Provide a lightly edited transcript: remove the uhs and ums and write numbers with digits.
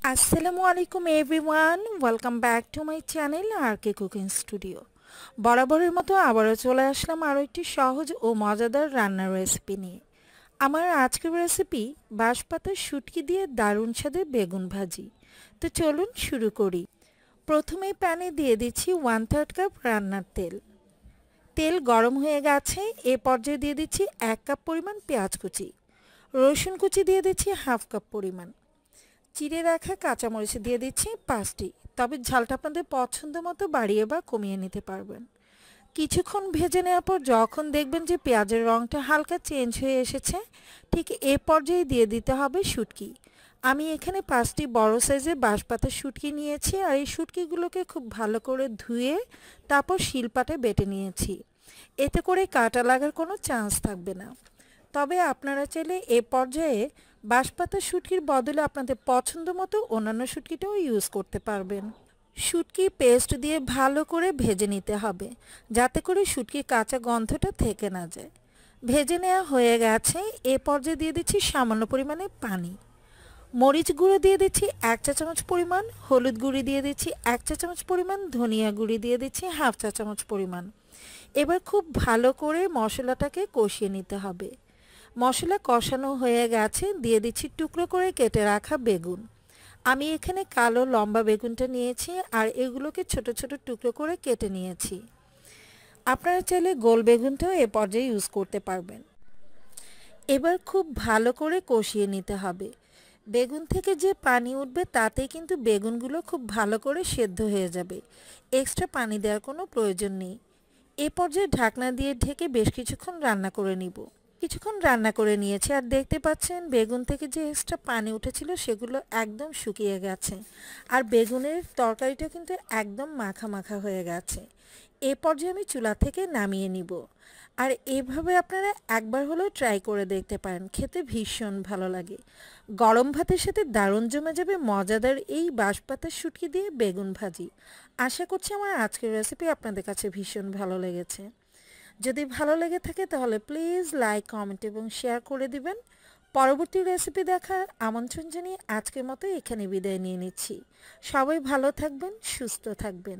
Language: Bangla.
আসসালামু আলাইকুম everyone, welcome back to my channel R K cooking studio. বরাবরের মতো আবারও চলে আসলাম আরও একটি সহজ ও মজাদার রান্নার রেসিপি নিয়ে। আমার আজকের রেসিপি বাঁশপাতার শুটকি দিয়ে দারুণ স্বাদের বেগুন ভাজি। তো চলুন শুরু করি। প্রথমেই প্যানে দিয়ে দিচ্ছি 1/3 কাপ রান্নার তেল। তেল গরম হয়ে গেছে, এ পর্যায়ে দিয়ে দিচ্ছি 1 কাপ পরিমাণ পেঁয়াজ কুচি, রসুন কুচি দিয়ে দিচ্ছি হাফ কাপ পরিমাণ, চিড়ে রাখা কাঁচামরিচ দিয়ে দিচ্ছি 5টি, তবে ঝালটা আপনাদের পছন্দ মতো বাড়িয়ে বা কমিয়ে নিতে পারবেন। কিছুক্ষণ ভেজে নেওয়ার পর যখন দেখবেন যে পেঁয়াজের রঙটা হালকা চেঞ্জ হয়ে এসেছে, ঠিক এ পর্যায়ে দিয়ে দিতে হবে শুটকি। আমি এখানে 5টি বড় সাইজের বাঁশপাতার শুটকি নিয়েছি, আর এই শুটকিগুলোকে খুব ভালো করে ধুয়ে তারপর শিলপাটে বেটে নিয়েছি। এতে করে কাটা লাগার কোনো চান্স থাকবে না। তবে আপনারা চাইলে এ পর্যায়ে বাঁশপাতা শুটকির বদলে আপনাদের পছন্দ মতো অন্যান্য শুটকিটাও ইউজ করতে পারবেন। শুটকি পেস্ট দিয়ে ভালো করে ভেজে নিতে হবে, যাতে করে শুটকির কাঁচা গন্ধটা থেকে না যায়। ভেজে নেওয়া হয়ে গেছে, এ পর্যায়ে দিয়ে দিচ্ছি সামান্য পরিমাণে পানি। মরিচ গুঁড়ো দিয়ে দিচ্ছি 1 চা চামচ পরিমাণ, হলুদ গুঁড়ি দিয়ে দিচ্ছি 1 চা চামচ পরিমাণ, ধনিয়া গুঁড়ি দিয়ে দিচ্ছি হাফ চা চামচ পরিমাণ। এবার খুব ভালো করে মশলাটাকে কষিয়ে নিতে হবে। মশলা কষানো হয়ে গেছে, দিয়ে দিচ্ছি টুকরো করে কেটে রাখা বেগুন। আমি এখানে কালো লম্বা বেগুনটা নিয়েছি, আর এগুলোকে ছোট ছোট টুকরো করে কেটে নিয়েছি। আপনারা চাইলে গোল বেগুনটাও এ পর্যায়ে ইউজ করতে পারবেন। এবার খুব ভালো করে কষিয়ে নিতে হবে। বেগুন থেকে যে পানি উঠবে তাতে কিন্তু বেগুনগুলো খুব ভালো করে সেদ্ধ হয়ে যাবে, এক্সট্রা পানি দেওয়ার কোনো প্রয়োজন নেই। এ পর্যায়ে ঢাকনা দিয়ে ঢেকে বেশ কিছুক্ষণ রান্না করে নিব। কিছুক্ষণ রান্না করে নিয়েছি, আর দেখতে পাচ্ছেন বেগুন থেকে যে এক্সট্রা পানি উঠেছিল সেগুলো একদম শুকিয়ে গেছে, আর বেগুনের তরকারিটা কিন্তু একদম মাখা মাখা হয়ে গেছে। এ পর্যায়ে আমি চুলা থেকে নামিয়ে নিব। আর এভাবে আপনারা একবার হলেও ট্রাই করে দেখতে পারেন, খেতে ভীষণ ভালো লাগে। গরম ভাতের সাথে দারুণ জমে যাবে মজাদার এই বাঁশপাতার শুটকি দিয়ে বেগুন ভাজি। আশা করছি আমার আজকের রেসিপি আপনাদের কাছে ভীষণ ভালো লেগেছে। যদি ভালো লেগে থাকে তাহলে প্লিজ লাইক, কমেন্ট এবং শেয়ার করে দিবেন। পরবর্তী রেসিপি দেখার আমন্ত্রণ জানিয়ে আজকের মতো এখানে বিদায় নিয়ে নিচ্ছি। সবাই ভালো থাকবেন, সুস্থ থাকবেন।